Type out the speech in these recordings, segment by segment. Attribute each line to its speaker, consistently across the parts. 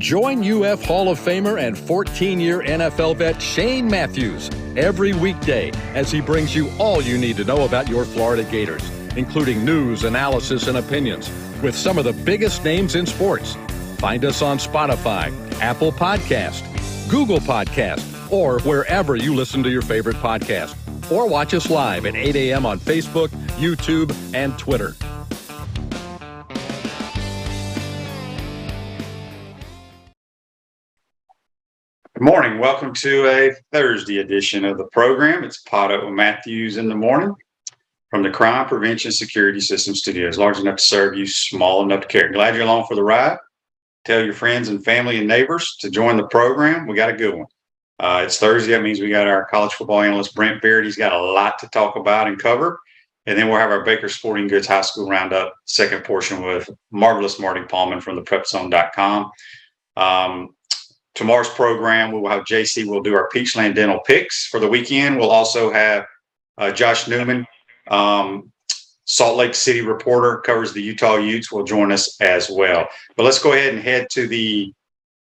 Speaker 1: Join UF Hall of Famer and 14-year NFL vet Shane Matthews every weekday as he brings you all you need to know about your Florida Gators, including news, analysis, and opinions with some of the biggest names in sports. Find us on Spotify, Apple Podcast, Google Podcast, or wherever you listen to your favorite podcast. Or watch us live at 8 a.m. on Facebook, YouTube, and Twitter.
Speaker 2: Good morning. Welcome to a Thursday edition of the program. It's Potto and Matthews in the morning from the Crime Prevention Security System Studios. Large enough to serve you, small enough to care. Glad you're along for the ride. Tell your friends and family and neighbors to join the program. We got a good one. It's Thursday. That means we got our college football analyst, Brent Beaird. He's got a lot to talk about and cover. And then we'll have our Baker Sporting Goods High School Roundup, second portion with marvelous Marty Pallman from the prepzone.com. Tomorrow's program, we will have JC. We'll do our Peachland Dental picks for the weekend. We'll also have Josh Newman, Salt Lake City reporter, covers the Utah Utes, will join us as well. But let's go ahead and head to the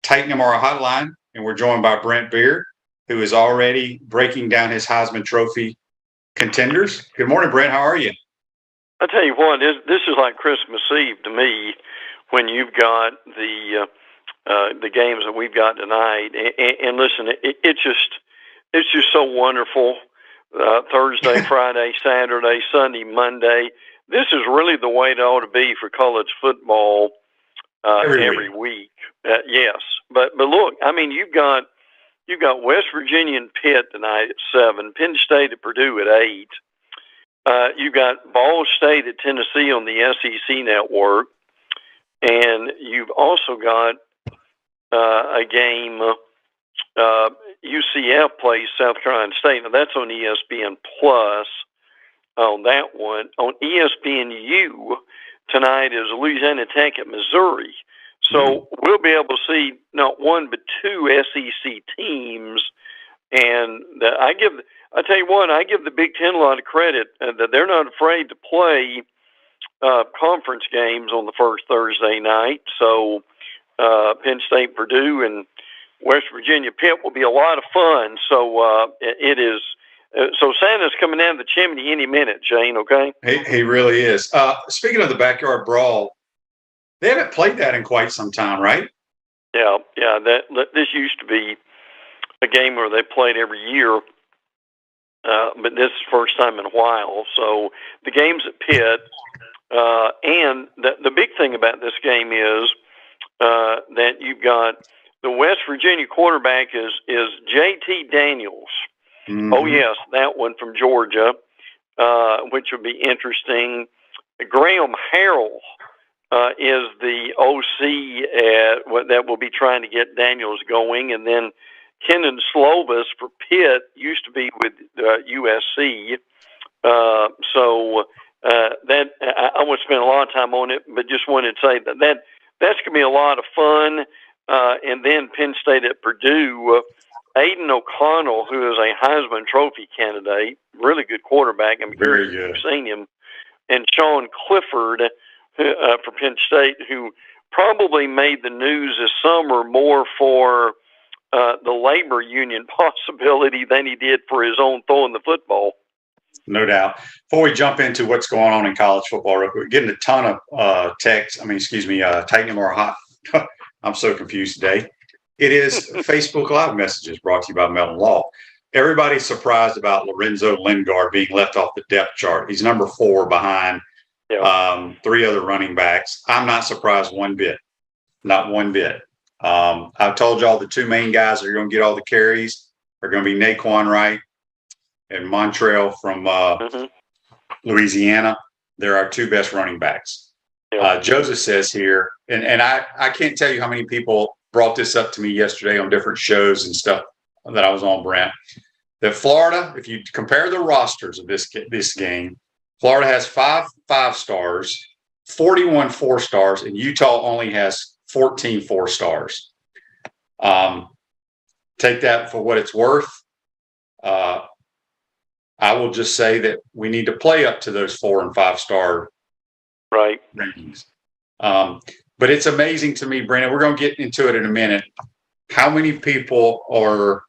Speaker 2: Titan MR hotline, and we're joined by Brent Beaird, who is already breaking down his Heisman Trophy contenders. Good morning, Brent. How are you?
Speaker 3: I tell you what, this is like Christmas Eve to me when you've got the games that we've got tonight. And listen, it's just so wonderful. Thursday, Friday, Saturday, Sunday, Monday. This is really the way it ought to be for college football every week. Yes, but look, I mean, you've got West Virginia and Pitt tonight at 7, Penn State at Purdue at 8. You've got Ball State at Tennessee on the SEC network, and you've also got a game. UCF plays South Carolina State. Now that's on ESPN Plus. On that one, on ESPNU tonight is Louisiana Tech at Missouri. So we'll be able to see not one but two SEC teams. And I tell you what, I give the Big Ten a lot of credit that they're not afraid to play conference games on the first Thursday night. So Penn State, Purdue, and West Virginia Pitt will be a lot of fun. So it is. So Santa's coming down the chimney any minute, Shane. Okay.
Speaker 2: He really is. Speaking of the backyard brawl, they haven't played that in quite some time, right?
Speaker 3: Yeah. This used to be a game where they played every year, but this is the first time in a while. So the game's at Pitt, and the big thing about this game is that you've got the West Virginia quarterback is J.T. Daniels. Mm-hmm. Oh, yes, that one from Georgia, which would be interesting. Graham Harrell is the OC that will be trying to get Daniels going. And then Kenan Slovis for Pitt used to be with USC. So that I won't spend a lot of time on it, but just wanted to say that's going to be a lot of fun. And then Penn State at Purdue, Aiden O'Connell, who is a Heisman Trophy candidate, really good quarterback. I'm curious if you've seen him. And Sean Clifford for Penn State, who probably made the news this summer more for the labor union possibility than he did for his own throwing the football.
Speaker 2: No doubt. Before we jump into what's going on in college football, real quick, getting a ton of texts. Titan MR hot. I'm so confused today. It is Facebook Live messages brought to you by Mellon Law. Everybody's surprised about Lorenzo Lingard being left off the depth chart. He's number 4 behind 3 other running backs. I'm not surprised one bit. Not one bit. I've told y'all the 2 main guys that are going to get all the carries are going to be Naquan Wright and Montrell from Louisiana. They're our 2 best running backs. Joseph says here, and I can't tell you how many people brought this up to me yesterday on different shows and stuff that I was on, Brent, that Florida, if you compare the rosters of this game, Florida has 5 5-stars, 41 4-stars, and Utah only has 14 4-stars. Take that for what it's worth. I will just say that we need to play up to those 4- and 5-star
Speaker 3: rankings.
Speaker 2: But it's amazing to me, Brandon. We're going to get into it in a minute. How many people are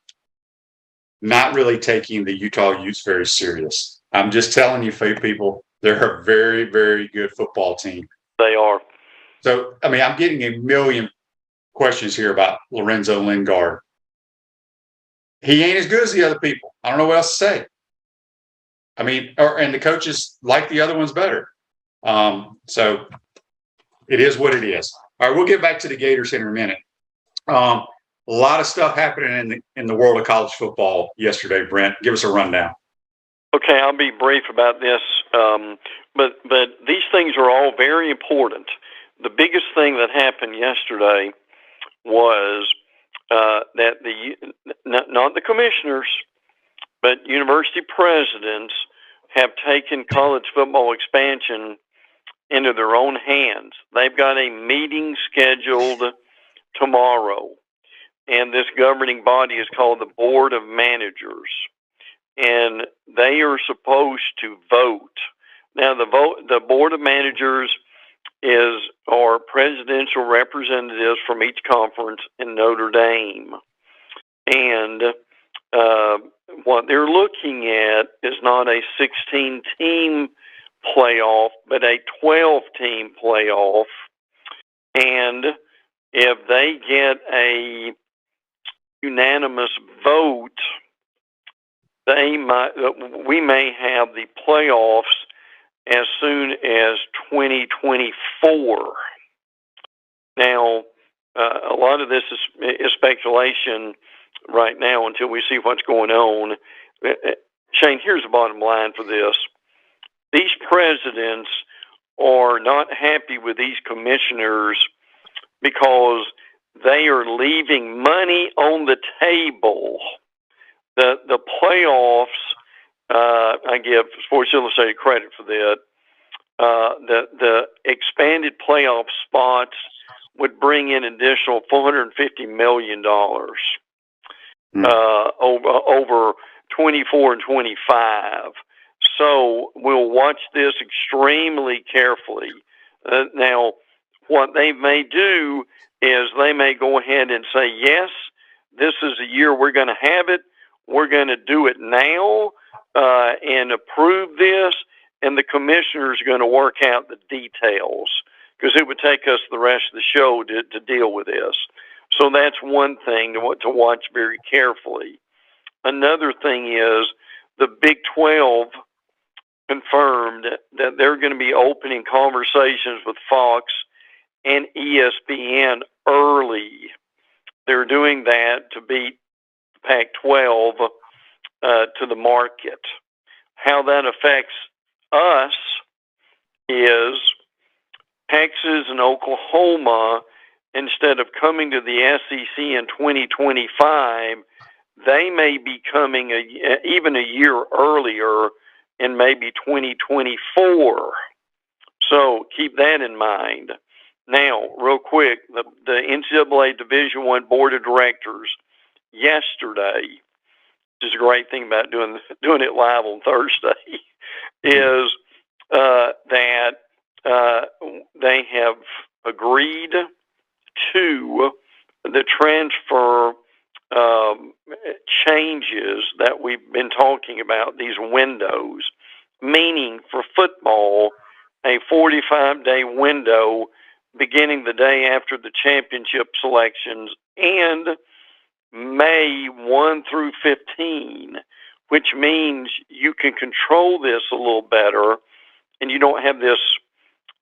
Speaker 2: not really taking the Utah Utes very serious? I'm just telling you, people, they're a very, very good football team.
Speaker 3: They are.
Speaker 2: So, I mean, I'm getting a million questions here about Lorenzo Lingard. He ain't as good as the other people. I don't know what else to say. I mean, and the coaches like the other ones better. So it is what it is. All right, we'll get back to the Gators here in a minute. A lot of stuff happening in the world of college football yesterday, Brent. Give us a rundown.
Speaker 3: Okay, I'll be brief about this, but these things are all very important. The biggest thing that happened yesterday was that not the commissioners, but university presidents have taken college football expansion into their own hands. They've got a meeting scheduled tomorrow, and this governing body is called the Board of Managers, and they are supposed to vote. Now, the Board of Managers are presidential representatives from each conference in Notre Dame, and what they're looking at is not a 16-team playoff, but a 12-team playoff. And if they get a unanimous vote, we may have the playoffs as soon as 2024. Now, a lot of this is speculation right now until we see what's going on. Shane, here's the bottom line for this. These presidents are not happy with these commissioners because they are leaving money on the table. The playoffs, I give Sports Illustrated credit for that. The expanded playoff spots would bring in additional $450 million over 24 and 25. So we'll watch this extremely carefully. Now, what they may do is they may go ahead and say, yes, this is the year we're going to have it. We're going to do it now and approve this, and the commissioner is going to work out the details because it would take us the rest of the show to deal with this. So that's one thing to watch very carefully. Another thing is the Big 12 confirmed that they're going to be opening conversations with Fox and ESPN early. They're doing that to beat Pac-12 to the market. How that affects us is Texas and Oklahoma, instead of coming to the SEC in 2025, they may be coming even a year earlier in maybe 2024. So keep that in mind. Now, real quick, the NCAA Division I Board of Directors yesterday, which is a great thing about doing it live on Thursday, is that they have agreed to the transfer changes that we've been talking about, these windows, meaning for football, a 45-day window beginning the day after the championship selections and May 1 through 15, which means you can control this a little better and you don't have this,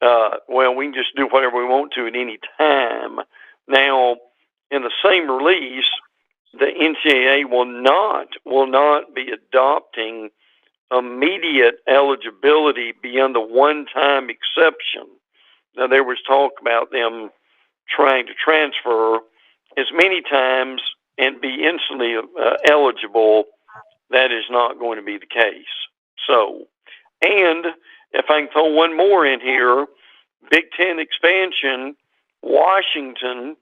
Speaker 3: we can just do whatever we want to at any time. Now, in the same release, the NCAA will not be adopting immediate eligibility beyond the one-time exception. Now, there was talk about them trying to transfer as many times and be instantly eligible. That is not going to be the case. So, and if I can throw one more in here, Big Ten expansion, Washington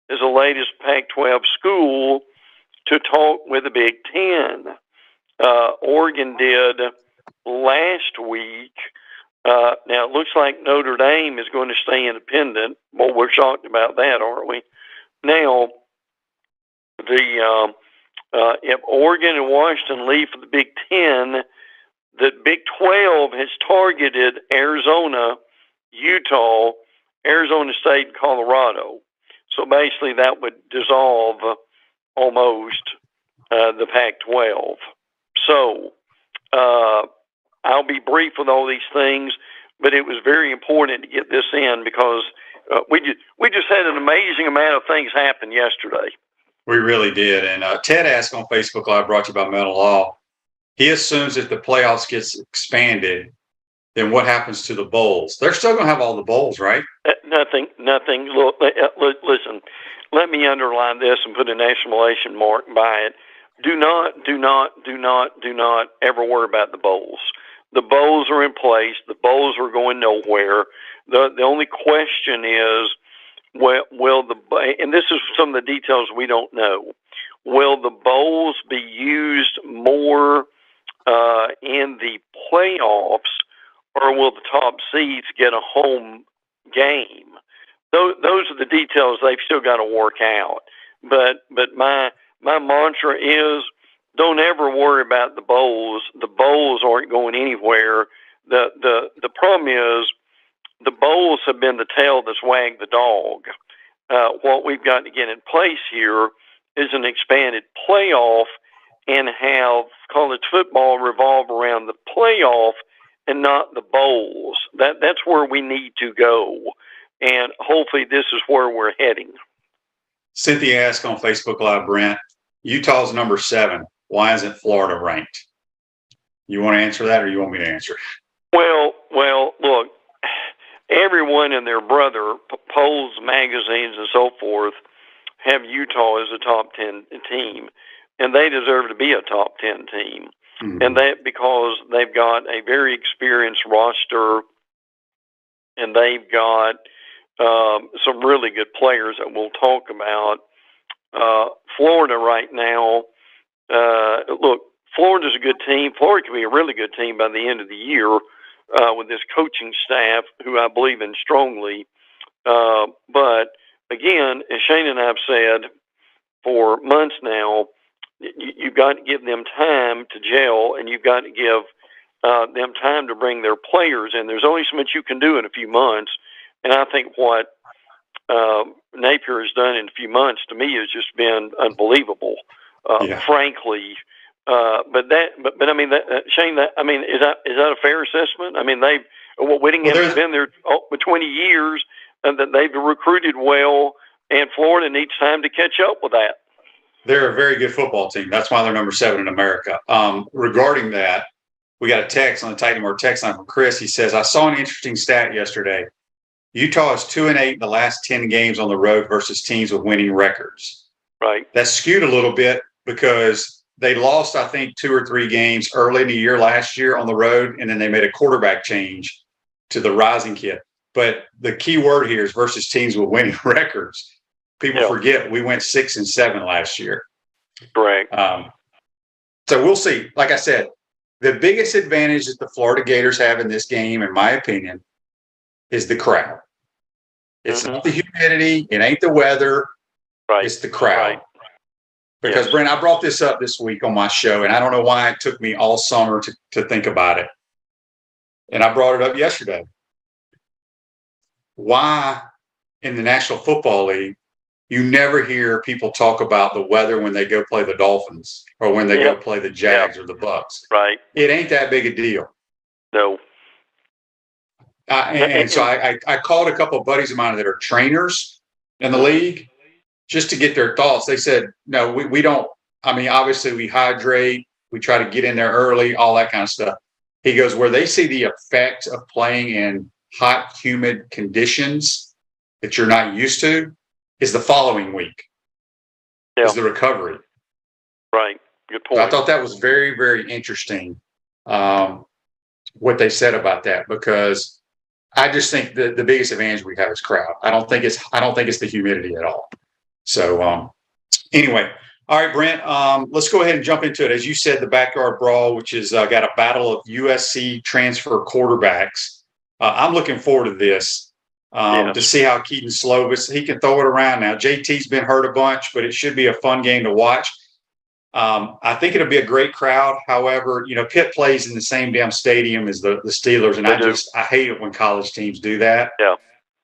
Speaker 3: is the latest Pac-12 school to talk with the Big Ten. Oregon did last week. Now, it looks like Notre Dame is going to stay independent. Well, we're shocked about that, aren't we? Now, if Oregon and Washington leave for the Big Ten, the Big 12 has targeted Arizona, Utah, Arizona State, and Colorado. So basically, that would dissolve almost the Pac-12. So I'll be brief with all these things, but it was very important to get this in because we just had an amazing amount of things happen yesterday.
Speaker 2: We really did. And Ted asked on Facebook Live, brought to you by Metal Law, he assumes if the playoffs gets expanded, then what happens to the bowls? They're still going to have all the bowls, right?
Speaker 3: Nothing. Look, listen, let me underline this and put an exclamation mark by it. Do not ever worry about the bowls. The bowls are in place. The bowls are going nowhere. The only question is, and this is some of the details we don't know, will the bowls be used more in the playoffs, or will the top seeds get a home game? Those are the details they've still got to work out. But my mantra is, don't ever worry about the bowls. The bowls aren't going anywhere. The problem is the bowls have been the tail that's wagged the dog. What we've got to get in place here is an expanded playoff and have college football revolve around the playoff and not the bowls. That's where we need to go. And hopefully this is where we're heading.
Speaker 2: Cynthia asked on Facebook Live, Brent, Utah's number 7. Why isn't Florida ranked? You want to answer that, or you want me to answer?
Speaker 3: Well, look, everyone and their brother, polls, magazines, and so forth, have Utah as a top 10 team, and they deserve to be a top 10 team. Mm-hmm. And that because they've got a very experienced roster, and they've got some really good players that we'll talk about. Florida right now, look, Florida's a good team. Florida can be a really good team by the end of the year with this coaching staff, who I believe in strongly. But again, as Shane and I have said for months now, you've got to give them time to gel, and you've got to give them time to bring their players in. There's only so much you can do in a few months, and I think what Napier has done in a few months, to me, has just been unbelievable, frankly. But I mean, Shane, is that a fair assessment? I mean, Whittingham's been there for 20 years, and that they've recruited well, and Florida needs time to catch up with that.
Speaker 2: They're a very good football team. That's why they're number 7 in America. Regarding that, we got a text on the Titan More text line from Chris. He says, I saw an interesting stat yesterday. Utah is 2-8 in the last 10 games on the road versus teams with winning records.
Speaker 3: Right.
Speaker 2: That's skewed a little bit because they lost, I think, 2 or 3 games early in the year last year on the road, and then they made a quarterback change to the rising kid. But the key word here is versus teams with winning records. People forget we went 6-7 last year.
Speaker 3: Correct.
Speaker 2: So we'll see. Like I said, the biggest advantage that the Florida Gators have in this game, in my opinion, is the crowd. It's not the humidity. It ain't the weather.
Speaker 3: Right.
Speaker 2: It's the crowd.
Speaker 3: Right.
Speaker 2: Because, Brent, I brought this up this week on my show, and I don't know why it took me all summer to think about it. And I brought it up yesterday. Why in the National Football League you never hear people talk about the weather when they go play the Dolphins or when they go play the Jags or the Bucks?
Speaker 3: Right.
Speaker 2: It ain't that big a deal.
Speaker 3: No.
Speaker 2: So I called a couple of buddies of mine that are trainers in the league just to get their thoughts. They said, no, we don't. I mean, obviously we hydrate. We try to get in there early, all that kind of stuff. He goes, where they see the effect of playing in hot, humid conditions that you're not used to is the following week, is the recovery.
Speaker 3: Right. Good point.
Speaker 2: So I thought that was very, very interesting what they said about that, because I just think the biggest advantage we have is crowd. I don't think it's the humidity at all. So anyway, all right, Brent, let's go ahead and jump into it. As you said, the Backyard Brawl, which is got a battle of USC transfer quarterbacks. I'm looking forward to this to see how Keaton Slovis, he can throw it around now. JT's been hurt a bunch, but it should be a fun game to watch. I think it'll be a great crowd. However, Pitt plays in the same damn stadium as the Steelers, and I hate it when college teams do that.
Speaker 3: Yeah.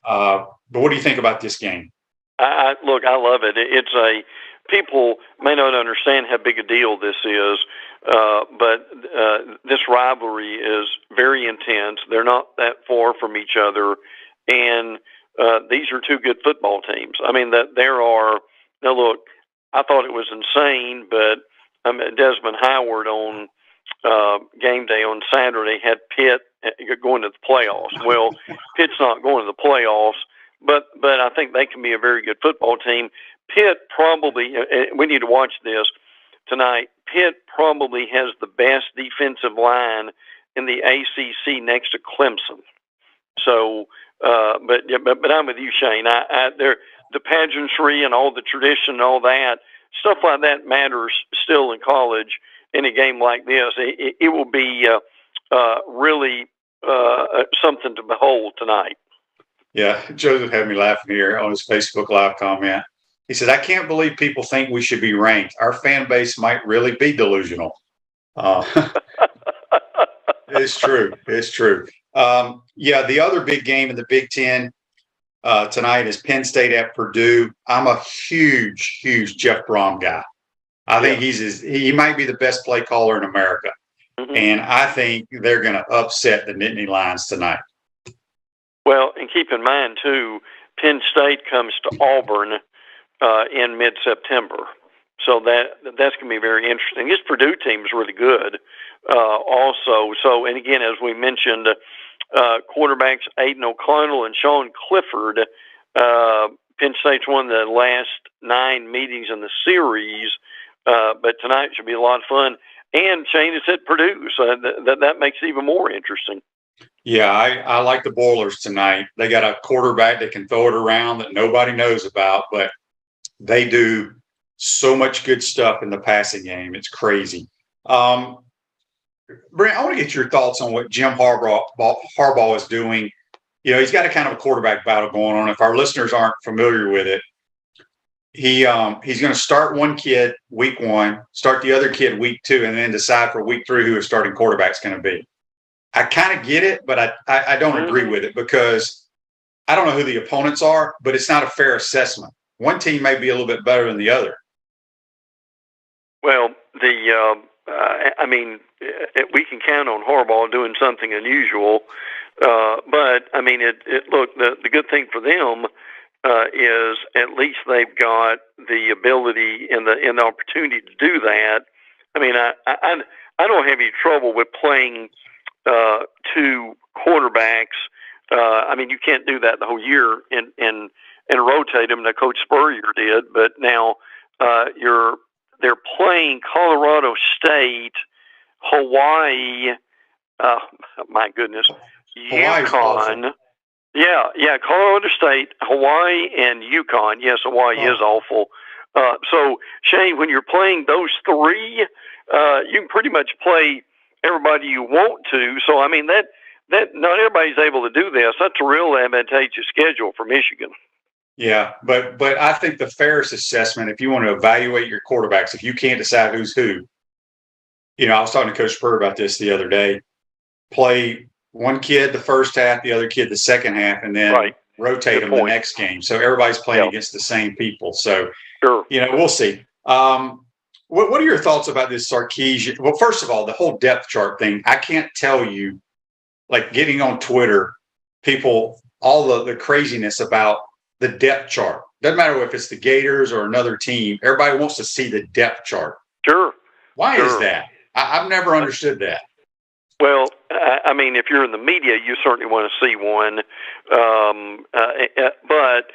Speaker 2: But what do you think about this game?
Speaker 3: Look, I love it. People may not understand how big a deal this is, but this rivalry is very intense. They're not that far from each other, and these are two good football teams. I mean, now look, I thought it was insane, but Desmond Howard on game day on Saturday had Pitt going to the playoffs. Well, Pitt's not going to the playoffs, but I think they can be a very good football team. Pitt probably, we need to watch this tonight, Pitt probably has the best defensive line in the ACC next to Clemson. So, but I'm with you, Shane. The pageantry and all the tradition and all that, stuff like that matters still in college. In a game like this, it will be really something to behold tonight.
Speaker 2: Yeah, Joseph had me laughing here on his Facebook Live comment. He said, "I can't believe people think we should be ranked. Our fan base might really be delusional." It's true. It's true. The other big game in the Big Ten tonight is Penn State at Purdue. I'm a huge Jeff Brom guy. I think he might be the best play caller in America. Mm-hmm. And I think they're going to upset the Nittany Lions tonight.
Speaker 3: Well, and keep in mind, too, Penn State comes to Auburn in mid-September. So that's going to be very interesting. This Purdue team is really good also. So, and again, as we mentioned, quarterbacks Aiden O'Connell and Sean Clifford, Penn State's won the last 9 meetings in the series, but tonight should be a lot of fun. And Shane is at Purdue, so that makes it even more interesting.
Speaker 2: Yeah, I like the Boilers tonight. They got a quarterback that can throw it around that nobody knows about, but they do so much good stuff in the passing game. It's crazy. Brent, I want to get your thoughts on what Jim Harbaugh is doing. He's got a kind of a quarterback battle going on. If our listeners aren't familiar with it, he's going to start one kid week 1, start the other kid week 2, and then decide for week 3 who his starting quarterback's going to be. I kind of get it, but I don't agree with it because I don't know who the opponents are, but it's not a fair assessment. One team may be a little bit better than the other.
Speaker 3: Well, we can count on Harbaugh doing something unusual, but I mean, look, the good thing for them is at least they've got the ability and the opportunity to do that. I mean, I don't have any trouble with playing 2 quarterbacks. I mean, you can't do that the whole year and rotate them. That Coach Spurrier did, but now they're playing Colorado State, Hawaii. My goodness, UConn. Yeah, Colorado State, Hawaii, and UConn. Yes, Hawaii is awful. So, Shane, when you're playing those 3, you can pretty much play everybody you want to. So, I mean, that not everybody's able to do this. That's a real advantageous schedule for Michigan.
Speaker 2: Yeah, but I think the fairest assessment, if you want to evaluate your quarterbacks, if you can't decide who's who, I was talking to Coach Spur about this the other day. Play one kid the first half, the other kid the second half, and then rotate them the next game. So everybody's playing against the same people. So, we'll see. What are your thoughts about this Sarkisian? Well, first of all, the whole depth chart thing, I can't tell you, like getting on Twitter, people, all the craziness about the depth chart. Doesn't matter if it's the Gators or another team. Everybody wants to see the depth chart.
Speaker 3: Sure.
Speaker 2: Why is that? I've never understood that.
Speaker 3: Well, I mean, if you're in the media, you certainly want to see one. But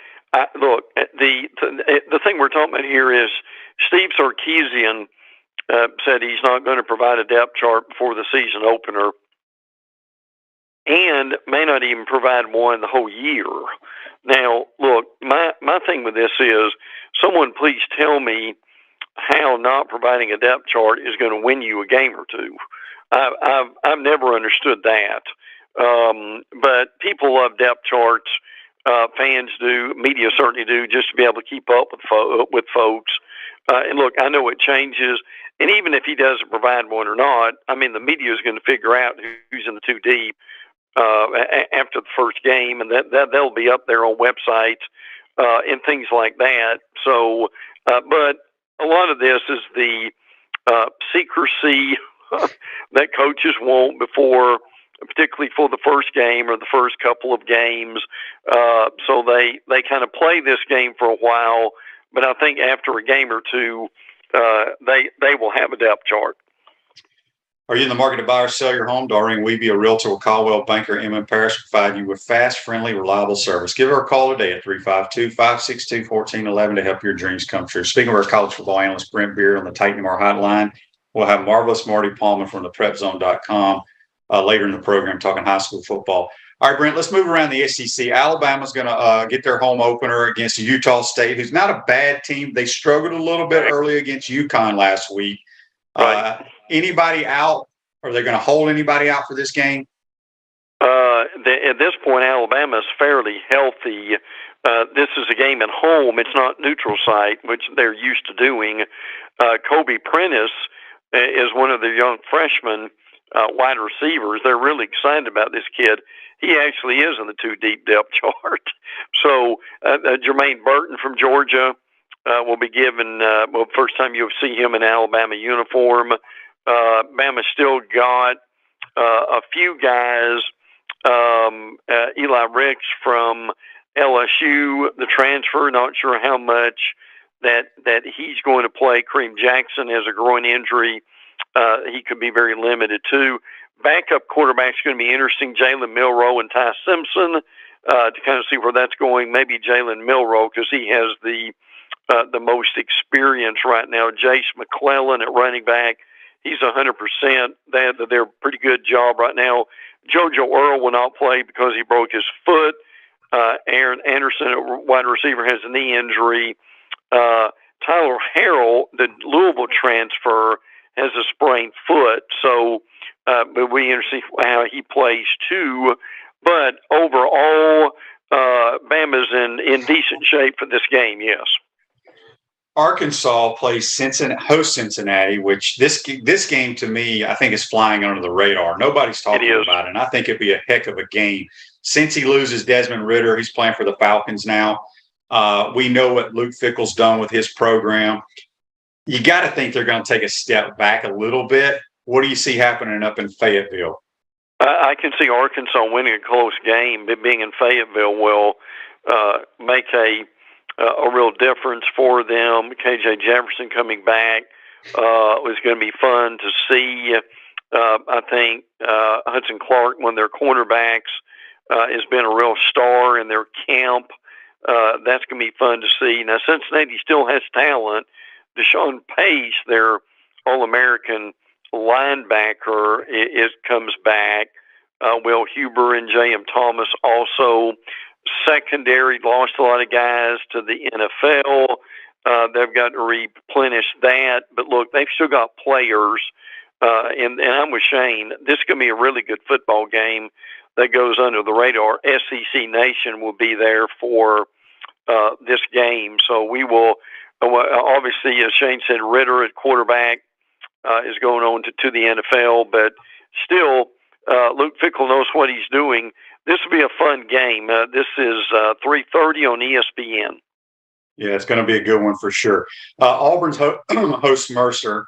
Speaker 3: look, the thing we're talking about here is Steve Sarkisian said he's not going to provide a depth chart before the season opener, and may not even provide one the whole year. Now, look, my thing with this is, someone please tell me how not providing a depth chart is going to win you a game or two. I've never understood that. But people love depth charts. Fans do, media certainly do, just to be able to keep up with folks. And look, I know it changes, and even if he doesn't provide one or not, I mean, the media is going to figure out who's in the two deep after the first game, and that they'll be up there on websites and things like that. So, but a lot of this is the secrecy that coaches want before, particularly for the first game or the first couple of games. So they kind of play this game for a while, but I think after a game or two, they will have a depth chart.
Speaker 2: Are you in the market to buy or sell your home? Doreen Weeby, a realtor with Caldwell Banker M. Paris, provide you with fast, friendly, reliable service. Give her a call today at 352-562-1411 to help your dreams come true. Speaking of our college football analyst, Brent Beaird, on the Titan Mar hotline, we'll have marvelous Marty Pallman from the prepzone.com later in the program talking high school football. All right, Brent, let's move around the SEC. Alabama's going to get their home opener against Utah State, who's not a bad team. They struggled a little bit early against UConn last week.
Speaker 3: Right.
Speaker 2: Anybody out? Are they going to hold anybody out for this game?
Speaker 3: At this point, Alabama is fairly healthy. This is a game at home. It's not neutral site, which they're used to doing. Kobe Prentice is one of the young freshmen wide receivers. They're really excited about this kid. He actually is in the two deep depth chart. So Jermaine Burton from Georgia will be given, first time you'll see him in Alabama uniform. Bama's still got a few guys. Eli Ricks from LSU, the transfer, not sure how much that he's going to play. Kareem Jackson has a groin injury. He could be very limited too. Backup quarterback's going to be interesting. Jalen Milroe and Ty Simpson to kind of see where that's going. Maybe Jalen Milroe because he has the most experience right now. Jace McClellan at running back. He's 100%. They're a pretty good job right now. JoJo Earl will not play because he broke his foot. Aaron Anderson, a wide receiver, has a knee injury. Tyler Harrell, the Louisville transfer, has a sprained foot. So it'll be interesting how he plays too. But overall, Bama's in decent shape for this game, yes.
Speaker 2: Arkansas plays host Cincinnati, which this game to me, I think is flying under the radar. Nobody's talking about it, and I think it'd be a heck of a game. Since he loses Desmond Ridder, he's playing for the Falcons now. We know what Luke Fickell's done with his program. You got to think they're going to take a step back a little bit. What do you see happening up in Fayetteville?
Speaker 3: I can see Arkansas winning a close game, but being in Fayetteville will make a real difference for them. KJ Jefferson coming back was going to be fun to see. I think Hudson Clark, one of their cornerbacks, has been a real star in their camp. That's going to be fun to see. Now, Cincinnati still has talent. Deshaun Pace, their All-American linebacker, comes back. Will Huber and J.M. Thomas also. Secondary lost a lot of guys to the NFL. They've got to replenish that. But look, they've still got players. And I'm with Shane. This is going to be a really good football game that goes under the radar. SEC Nation will be there for this game. So we will, obviously, as Shane said, Ridder at quarterback is going on to the NFL. But still, Luke Fickell knows what he's doing. This will be a fun game. This is 3:30 on ESPN.
Speaker 2: Yeah, it's going to be a good one for sure. Auburn's hosts Mercer.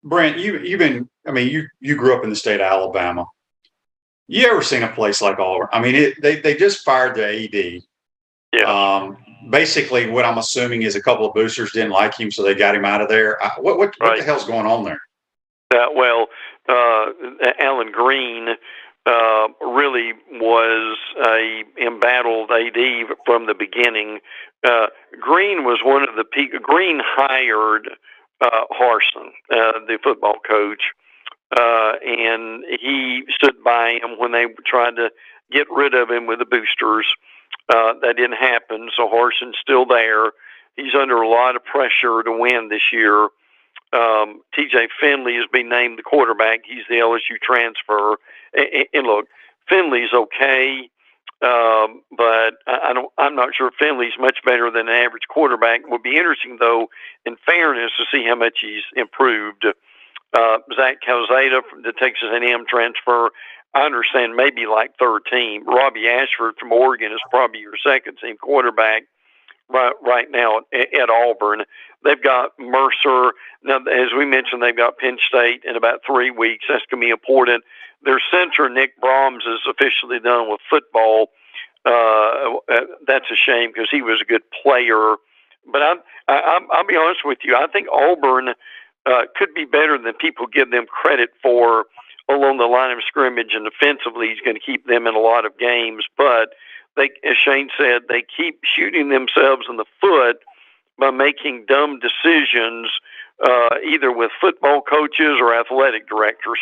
Speaker 2: Brent, you grew up in the state of Alabama. You ever seen a place like Auburn? I mean, they just fired the AD.
Speaker 3: Yeah.
Speaker 2: Basically, what I'm assuming is a couple of boosters didn't like him, so they got him out of there. What the hell's going on there?
Speaker 3: Alan Green really was a embattled AD from the beginning. Green was one of the peak. Green hired Harsin, the football coach, and he stood by him when they tried to get rid of him with the boosters. That didn't happen, so Harsin's still there. He's under a lot of pressure to win this year. TJ Finley has been named the quarterback. He's the LSU transfer. And look, Finley's okay, but I'm not sure Finley's much better than an average quarterback. It would be interesting, though, in fairness, to see how much he's improved. Zach Calzada from the Texas A&M transfer, I understand maybe like third team. Robbie Ashford from Oregon is probably your second team quarterback right now at Auburn. They've got Mercer. Now, as we mentioned, they've got Penn State in about 3 weeks. That's going to be important. Their center, Nick Brahms, is officially done with football. That's a shame because he was a good player. But I'll be honest with you. I think Auburn could be better than people give them credit for along the line of scrimmage, and defensively he's going to keep them in a lot of games. But they, as Shane said, they keep shooting themselves in the foot by making dumb decisions, either with football coaches or athletic directors.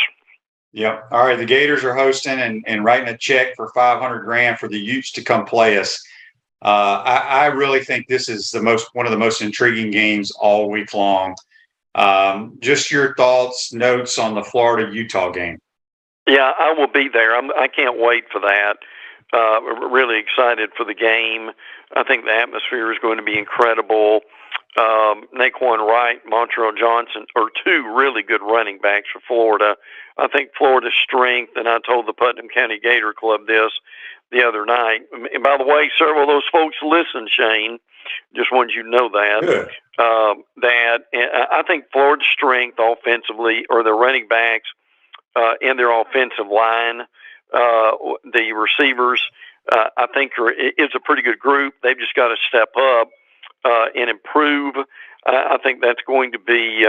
Speaker 2: Yep. All right. The Gators are hosting and writing a check for $500,000 for the Utes to come play us. I really think this is one of the most intriguing games all week long. Just your thoughts, notes on the Florida-Utah game.
Speaker 3: Yeah, I will be there. I can't wait for that. Really excited for the game. I think the atmosphere is going to be incredible. Naquan Wright, Montrell Johnson are two really good running backs for Florida. I think Florida's strength, and I told the Putnam County Gator Club this the other night. And by the way, several of those folks listen, Shane. Just wanted you to know that.
Speaker 2: Good.
Speaker 3: I think Florida's strength offensively are their running backs and their offensive line. The receivers, I think, is a pretty good group. They've just got to step up and improve. I think that's going to be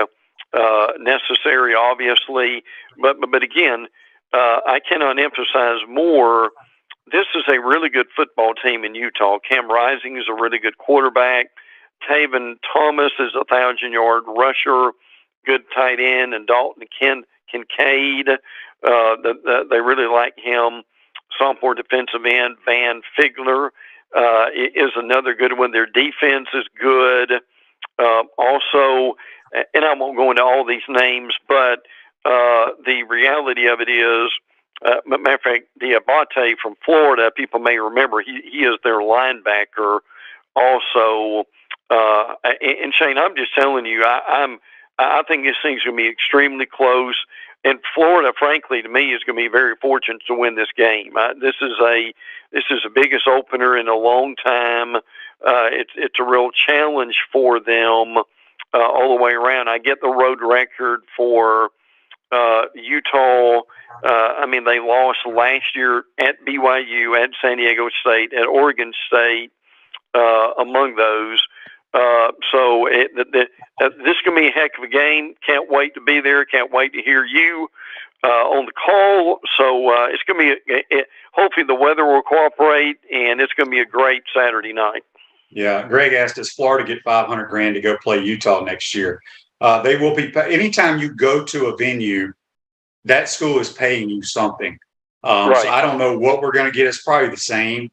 Speaker 3: necessary, obviously. But again, I cannot emphasize more. This is a really good football team in Utah. Cam Rising is a really good quarterback. Taven Thomas is a 1,000-yard rusher, good tight end, and Dalton Kincaid. They really like him. Sophomore defensive end Van Figler is another good one. Their defense is good. Also, and I won't go into all these names, but the reality of it is, matter of fact, the Abate from Florida, people may remember, he is their linebacker also. And Shane, I'm just telling you, I think this thing's going to be extremely close. And Florida, frankly, to me, is going to be very fortunate to win this game. This is the biggest opener in a long time. It's a real challenge for them all the way around. I get the road record for Utah. I mean, they lost last year at BYU, at San Diego State, at Oregon State, among those. So this is going to be a heck of a game. Can't wait to be there. Can't wait to hear you on the call. So it's going to be, hopefully the weather will cooperate, and it's going to be a great Saturday night.
Speaker 2: Yeah. Greg asked, does Florida get $500,000 to go play Utah next year? They will be. Anytime you go to a venue, that school is paying you something.
Speaker 3: Right.
Speaker 2: So I don't know what we're going to get. It's probably the same.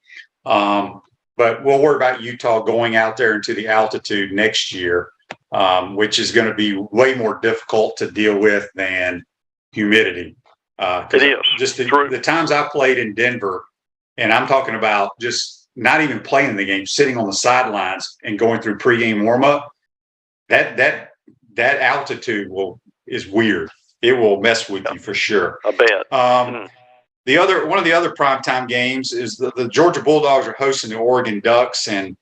Speaker 2: But we'll worry about Utah going out there into the altitude next year, which is going to be way more difficult to deal with than humidity.
Speaker 3: It is.
Speaker 2: Just the times I played in Denver, and I'm talking about just not even playing the game, sitting on the sidelines and going through pregame warmup, that altitude is weird. It will mess with you for sure.
Speaker 3: I bet.
Speaker 2: One of the other primetime games is the Georgia Bulldogs are hosting the Oregon Ducks, and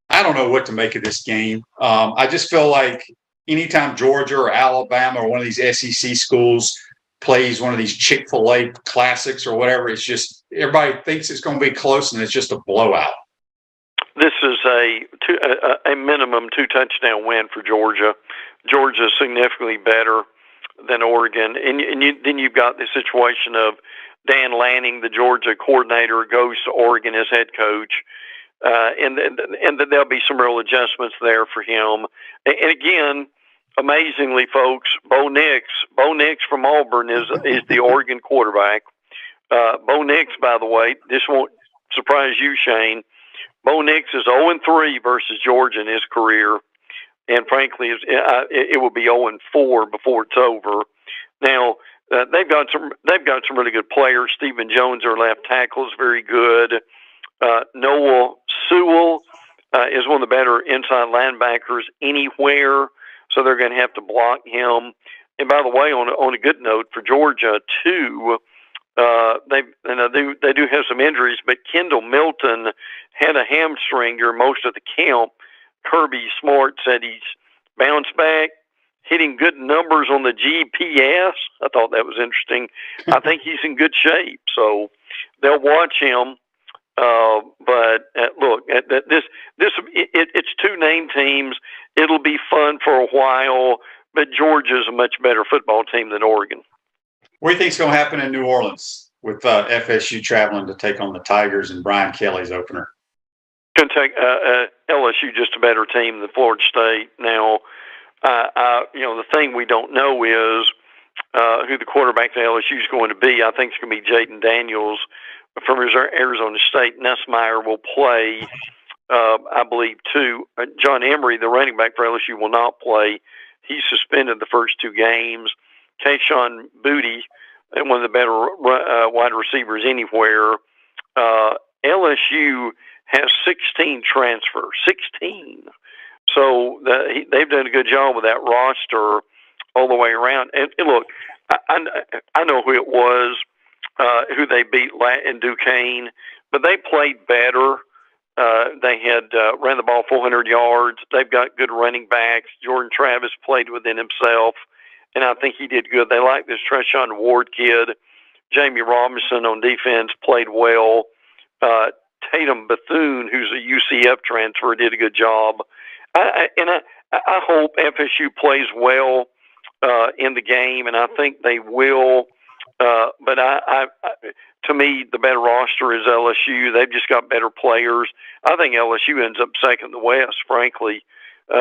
Speaker 2: I don't know what to make of this game. I just feel like anytime Georgia or Alabama or one of these SEC schools plays one of these Chick-fil-A classics or whatever, it's just everybody thinks it's going to be close, and it's just a blowout.
Speaker 3: This is a minimum 2-touchdown win for Georgia. Georgia is significantly better than Oregon, and then you've got the situation of Dan Lanning, the Georgia coordinator, goes to Oregon as head coach, and there'll be some real adjustments there for him. And again, amazingly, folks, Bo Nix from Auburn is the Oregon quarterback. Bo Nix, by the way, this won't surprise you, Shane. Bo Nix is 0-3 versus Georgia in his career, and frankly, it will be 0-4 before it's over. Now, they've got some really good players. Stephen Jones, their left tackle, is very good. Noah Sewell is one of the better inside linebackers anywhere, so they're going to have to block him. And by the way, on a good note for Georgia too, they do have some injuries, but Kendall Milton had a hamstring during most of the camp. Kirby Smart said he's bounced back, hitting good numbers on the GPS. I thought that was interesting. I think he's in good shape, so they'll watch him. But look, it's two named teams. It'll be fun for a while, but Georgia's a much better football team than Oregon.
Speaker 2: What do you think's going to happen in New Orleans with FSU traveling to take on the Tigers and Brian Kelly's opener?
Speaker 3: Going to take LSU just a better team than Florida State. Now, the thing we don't know is who the quarterback for LSU is going to be. I think it's going to be Jaden Daniels from Arizona State. Nussmeier will play, I believe, too. John Emery, the running back for LSU, will not play. He's suspended the first two games. Kayshon Boutte, one of the better wide receivers anywhere. LSU has 16 transfers. 16. So they've done a good job with that roster all the way around. And look, I know who it was, who they beat in Duquesne, but they played better. They had ran the ball 400 yards. They've got good running backs. Jordan Travis played within himself, and I think he did good. They like this Treshaun Ward kid. Jamie Robinson on defense played well. Tatum Bethune, who's a UCF transfer, did a good job. I hope FSU plays well in the game, and I think they will. But to me, the better roster is LSU. They've just got better players. I think LSU ends up second in the West, frankly,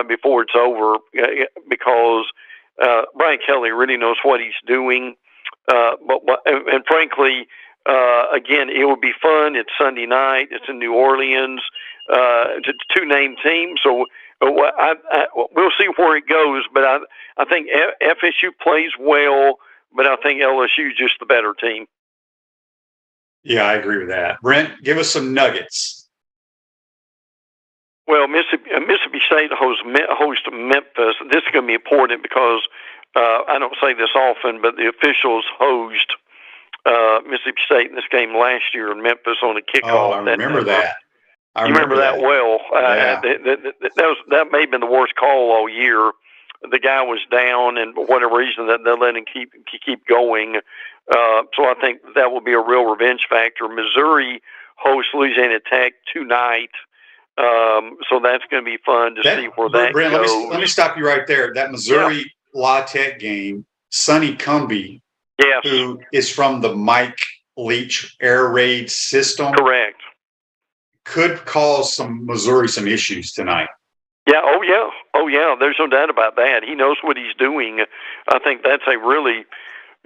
Speaker 3: before it's over, because Brian Kelly really knows what he's doing. And frankly, again, it would be fun. It's Sunday night. It's in New Orleans. It's a two-name team, so we'll see where it goes. But I think FSU plays well, but I think LSU is just the better team.
Speaker 2: Yeah, I agree with that. Brent, give us some nuggets.
Speaker 3: Well, Mississippi State hosts Memphis. This is going to be important because I don't say this often, but the officials host Mississippi State in this game last year in Memphis on a kickoff.
Speaker 2: Oh, I remember that.
Speaker 3: You remember that well.
Speaker 2: Yeah.
Speaker 3: That may have been the worst call all year. The guy was down, and for whatever reason, that they let him keep going. So I think that will be a real revenge factor. Missouri hosts Louisiana Tech tonight, so that's going to be fun to see where that
Speaker 2: Brent,
Speaker 3: goes.
Speaker 2: let me stop you right there. That Missouri La Tech game, Sonny Cumbie, who is from the Mike Leach air raid system,
Speaker 3: correct,
Speaker 2: could cause Missouri some issues tonight.
Speaker 3: Yeah, oh yeah. There's no doubt about that. He knows what he's doing. I think that's a really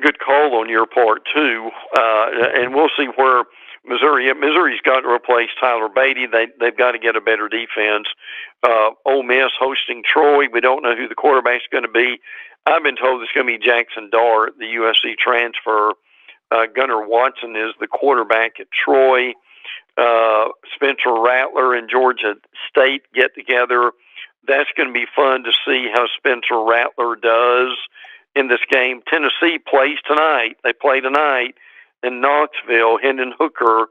Speaker 3: good call on your part too. And we'll see where Missouri's got to replace Tyler Beatty. They've got to get a better defense. Ole Miss hosting Troy. We don't know who the quarterback's going to be. I've been told it's going to be Jackson Dart, the USC transfer. Gunnar Watson is the quarterback at Troy. Spencer Rattler and Georgia State get together. That's going to be fun to see how Spencer Rattler does in this game. Tennessee plays tonight. They play tonight in Knoxville. Hendon Hooker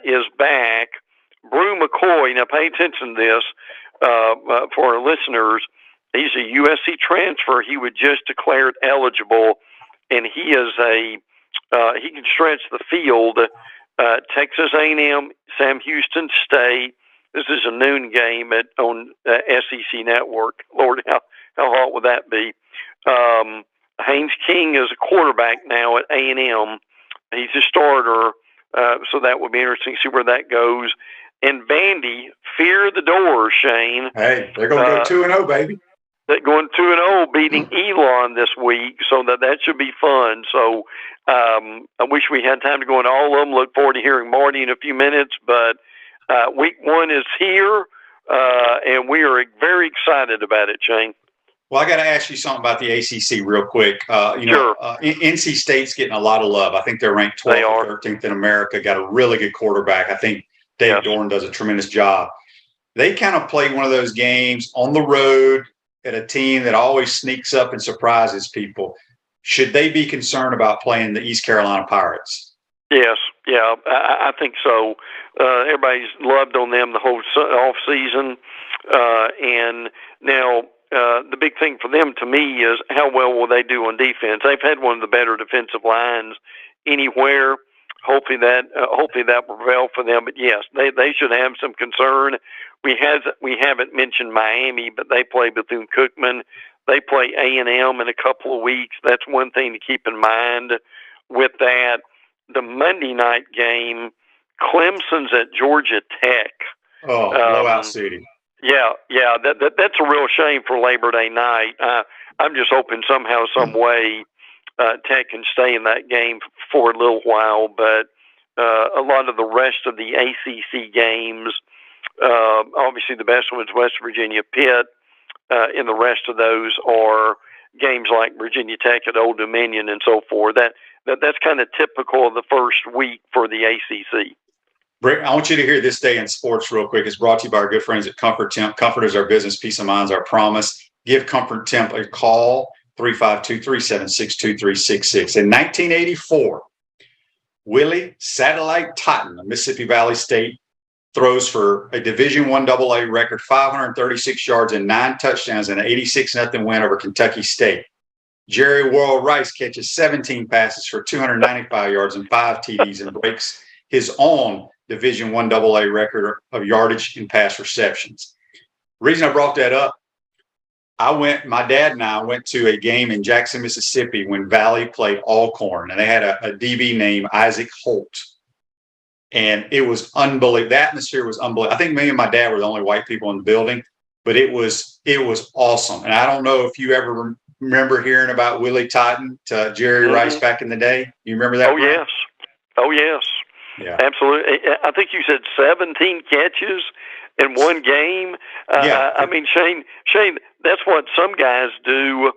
Speaker 3: is back. Brew McCoy, now pay attention to this for our listeners. He's a USC transfer. He was just declared eligible, and he is he can stretch the field. Texas A&M, Sam Houston State. This is a noon game on SEC Network. Lord, how hot would that be? Haynes King is a quarterback now at A&M. He's a starter, so that would be interesting to see where that goes. And Vandy, fear the door, Shane.
Speaker 2: Hey, they're going to go 2-0, baby.
Speaker 3: They're going 2-0, beating Elon this week, so that should be fun. So I wish we had time to go into all of them. Look forward to hearing Marty in a few minutes, but week one is here, and we are very excited about it, Shane.
Speaker 2: Well, I got to ask you something about the ACC real quick.
Speaker 3: Sure.
Speaker 2: NC State's getting a lot of love. I think they're ranked 12th or 13th in America, got a really good quarterback. I think Dave Dorn does a tremendous job. They kind of play one of those games on the road at a team that always sneaks up and surprises people. Should they be concerned about playing the East Carolina Pirates?
Speaker 3: Yes, yeah, I think so. Everybody's loved on them the whole off season, and now the big thing for them to me is how well will they do on defense. They've had one of the better defensive lines anywhere. Hopefully that will prevail for them. But yes, they should have some concern. We haven't mentioned Miami, but they play Bethune-Cookman. They play A&M in a couple of weeks. That's one thing to keep in mind with that. The Monday night game, Clemson's at Georgia Tech.
Speaker 2: Oh, blowout city.
Speaker 3: Yeah, that's a real shame for Labor Day night. I'm just hoping somehow, some way, Tech can stay in that game for a little while. But a lot of the rest of the ACC games, obviously the best ones, West Virginia, Pitt, and the rest of those are games like Virginia Tech at Old Dominion and so forth. That's kind of typical of the first week for the ACC.
Speaker 2: Brent, I want you to hear this day in sports real quick. It's brought to you by our good friends at Comfort Temp. Comfort is our business. Peace of mind is our promise. Give Comfort Temp a call, 352-376-2366. In 1984, Willie Satellite Totten of Mississippi Valley State throws for a Division I AA record 536 yards and 9 touchdowns in an 86-0 win over Kentucky State. Jerry Worrell Rice catches 17 passes for 295 yards and 5 TDs and breaks his own Division I AA record of yardage and pass receptions. The reason I brought that up, my dad and I went to a game in Jackson, Mississippi when Valley played Alcorn, and they had a DB named Isaac Holt. And it was unbelievable. The atmosphere was unbelievable. I think me and my dad were the only white people in the building, but it was awesome. And I don't know if you ever remember hearing about Willie Totten to Jerry Rice back in the day. You remember that?
Speaker 3: Oh, yes. Yeah, absolutely. I think you said 17 catches in one game. I mean, Shane, that's what some guys do.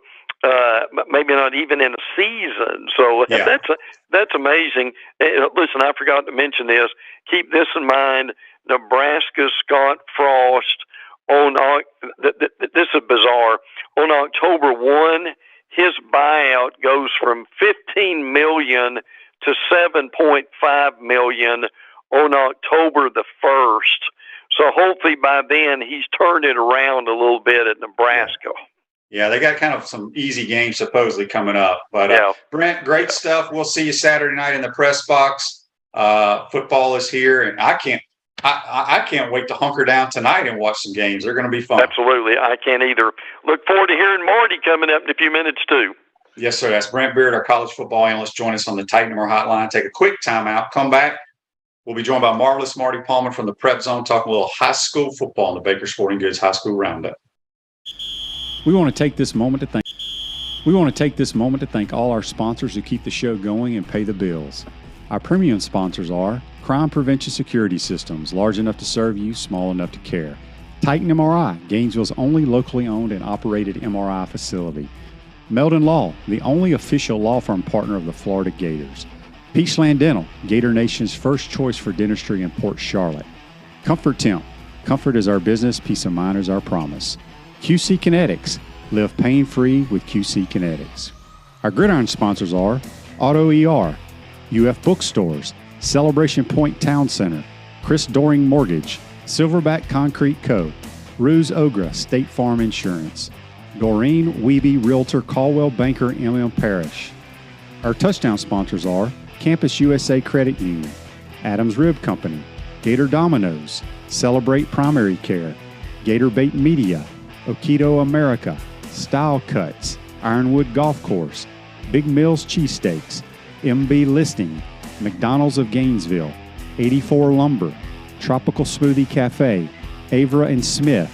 Speaker 3: Maybe not even in a season. So that's amazing. Listen, I forgot to mention this. Keep this in mind. Nebraska's Scott Frost this is bizarre. On October 1, his buyout goes from $15 million to $7.5 million on October the 1st. So hopefully by then he's turned it around a little bit at Nebraska.
Speaker 2: Yeah, they got kind of some easy games supposedly coming up. But Brent, great stuff. We'll see you Saturday night in the press box. Football is here, and I can't wait to hunker down tonight and watch some games. They're going to be fun.
Speaker 3: Absolutely. I can't either. Look forward to hearing Marty coming up in a few minutes, too.
Speaker 2: Yes, sir. That's Brent Beaird, our college football analyst. Join us on the Titan More Hotline. Take a quick timeout. Come back. We'll be joined by marvelous Marty Pallman from the Prep Zone, talking a little high school football in the Baker Sporting Goods High School Roundup.
Speaker 4: We want to take this moment to thank all our sponsors who keep the show going and pay the bills. Our premium sponsors are Crime Prevention Security Systems, large enough to serve you, small enough to care. Titan MRI, Gainesville's only locally owned and operated MRI facility. Meldon Law, the only official law firm partner of the Florida Gators. Peachland Dental, Gator Nation's first choice for dentistry in Port Charlotte. Comfort Temp, comfort is our business, peace of mind is our promise. QC Kinetics, live pain-free with QC Kinetics. Our gridiron sponsors are Auto ER, UF Bookstores, Celebration Point Town Center, Chris Doring Mortgage, Silverback Concrete Co., Ruse Ogra State Farm Insurance, Doreen Wiebe Realtor Caldwell Banker MM Parish. Our touchdown sponsors are Campus USA Credit Union, Adams Rib Company, Gator Dominoes, Celebrate Primary Care, Gator Bait Media, Okido America, Style Cuts, Ironwood Golf Course, Big Mills Cheesesteaks, MB Listing, McDonald's of Gainesville, 84 Lumber, Tropical Smoothie Cafe, Avra and Smith,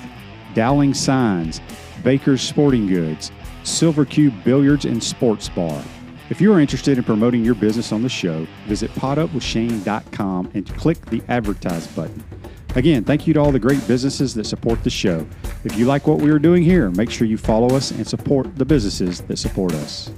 Speaker 4: Dowling Signs, Baker's Sporting Goods, Silver Cube Billiards and Sports Bar. If you are interested in promoting your business on the show, visit potupwithshane.com and click the Advertise button. Again, thank you to all the great businesses that support the show. If you like what we are doing here, make sure you follow us and support the businesses that support us.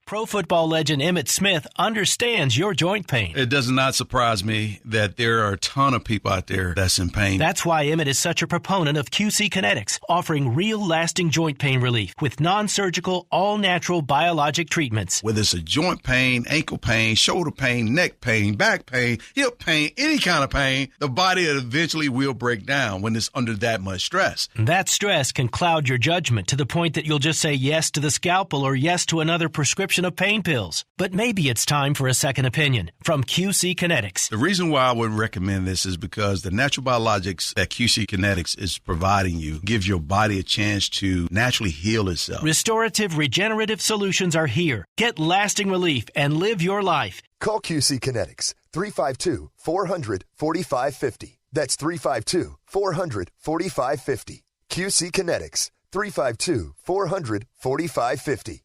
Speaker 5: Pro football legend Emmitt Smith understands your joint pain.
Speaker 6: It does not surprise me that there are a ton of people out there that's in pain.
Speaker 5: That's why Emmitt is such a proponent of QC Kinetics, offering real lasting joint pain relief with non-surgical, all-natural biologic treatments.
Speaker 6: Whether it's a joint pain, ankle pain, shoulder pain, neck pain, back pain, hip pain, any kind of pain, the body eventually will break down when it's under that much stress.
Speaker 5: That stress can cloud your judgment to the point that you'll just say yes to the scalpel or yes to another prescription of pain pills. But maybe it's time for a second opinion from QC Kinetics.
Speaker 6: The reason why I would recommend this is because the natural biologics that QC Kinetics is providing you gives your body a chance to naturally heal itself.
Speaker 5: Restorative, regenerative solutions are here. Get lasting relief and live your life.
Speaker 7: Call QC Kinetics 352-400-4550. That's 352-400-4550. QC Kinetics 352-400-4550.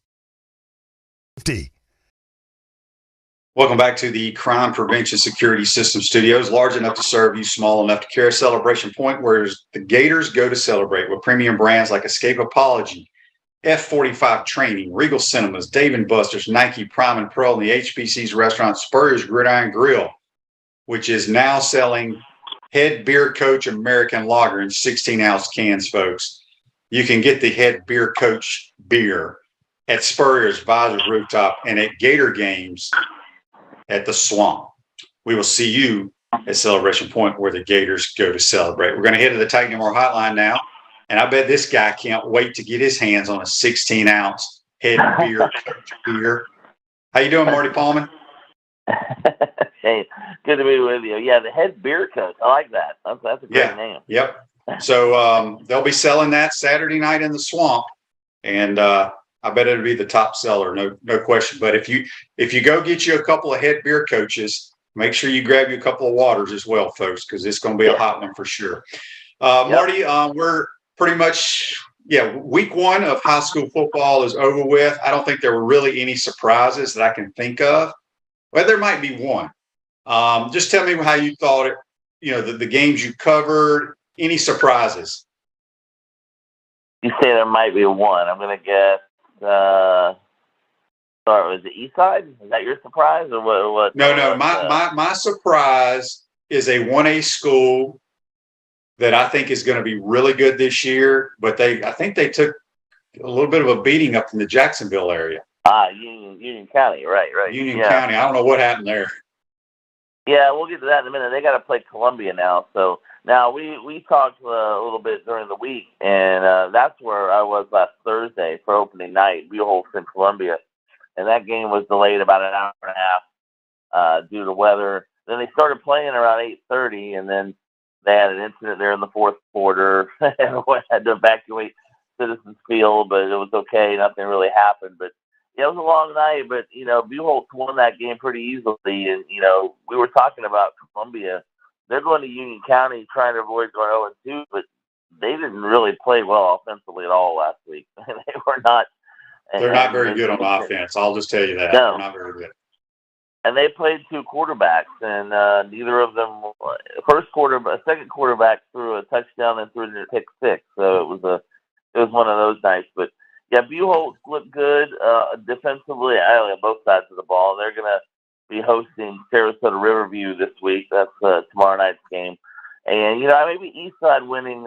Speaker 2: Welcome back to the Crime Prevention Security System Studios, large enough to serve you, small enough to care. Celebration Point, where the Gators go to celebrate with premium brands like Escape Apology, F45 Training, Regal Cinemas, Dave & Buster's, Nike, Prime and Pearl, and the HBC's restaurant Spurrier's Gridiron Grill, which is now selling Head Beer Coach American Lager in 16-ounce cans, folks. You can get the Head Beer Coach beer at Spurrier's Visors Rooftop and at Gator games at the Swamp. We will see you at Celebration Point, where the Gators go to celebrate. We're going to head to the Titan More Hotline now, and I bet this guy can't wait to get his hands on a 16-ounce Head Beer Coach beer. How you doing, Marty Pallman?
Speaker 8: Hey, good to be with you. Yeah, the Head Beer Coach. I like that. That's a great name.
Speaker 2: Yep. So they'll be selling that Saturday night in the Swamp, and I bet it'll be the top seller, no question. But if you go get you a couple of Head Beer Coaches, make sure you grab you a couple of waters as well, folks, because it's going to be a hot one for sure. Marty, we're pretty much week one of high school football is over with. I don't think there were really any surprises that I can think of. Well, there might be one. Just tell me how you thought it. The games you covered. Any surprises?
Speaker 8: You say there might be one. I'm going to guess. Sorry, was it Eastside? Is that your surprise or what?
Speaker 2: No. My surprise is a 1A school that I think is going to be really good this year. But I think they took a little bit of a beating up in the Jacksonville area.
Speaker 8: Union County, right.
Speaker 2: Union County. I don't know what happened there.
Speaker 8: Yeah, we'll get to that in a minute. They got to play Columbia now. So now we talked a little bit during the week, and that's where I was last Thursday for opening night, Bulldogs in Columbia. And that game was delayed about an hour and a half due to weather. Then they started playing around 8:30, and then they had an incident there in the fourth quarter. Everyone had to evacuate Citizens Field, but it was okay. Nothing really happened. But yeah, it was a long night, but, Bulldogs won that game pretty easily. And, we were talking about Columbia. They're going to Union County trying to avoid going 0-2, but they didn't really play well offensively at all last week. They were not.
Speaker 2: They're not very good on offense. I'll just tell you that.
Speaker 8: No.
Speaker 2: They're not very good.
Speaker 8: And they played two quarterbacks, and neither of them. Second quarterback threw a touchdown and threw a pick six. So it was one of those nights. But yeah, Bulldogs looked good defensively. On both sides of the ball. They're gonna be hosting Sarasota Riverview this week. That's tomorrow night's game. And maybe Eastside winning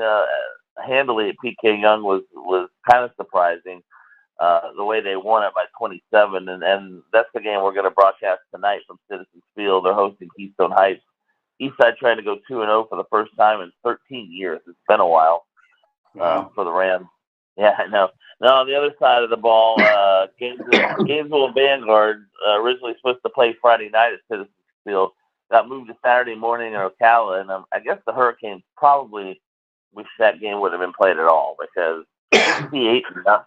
Speaker 8: handily at PK Young was kind of surprising. The way they won it by 27, and that's the game we're going to broadcast tonight from Citizens Field. They're hosting Keystone Heights. Eastside trying to go 2-0 for the first time in 13 years. It's been a while for the Rams. Yeah, I know. Now, on the other side of the ball, Gainesville and Vanguard, originally supposed to play Friday night at Citizens Field, got moved to Saturday morning in Ocala, and I guess the Hurricanes probably wish that game would have been played at all because 58 enough.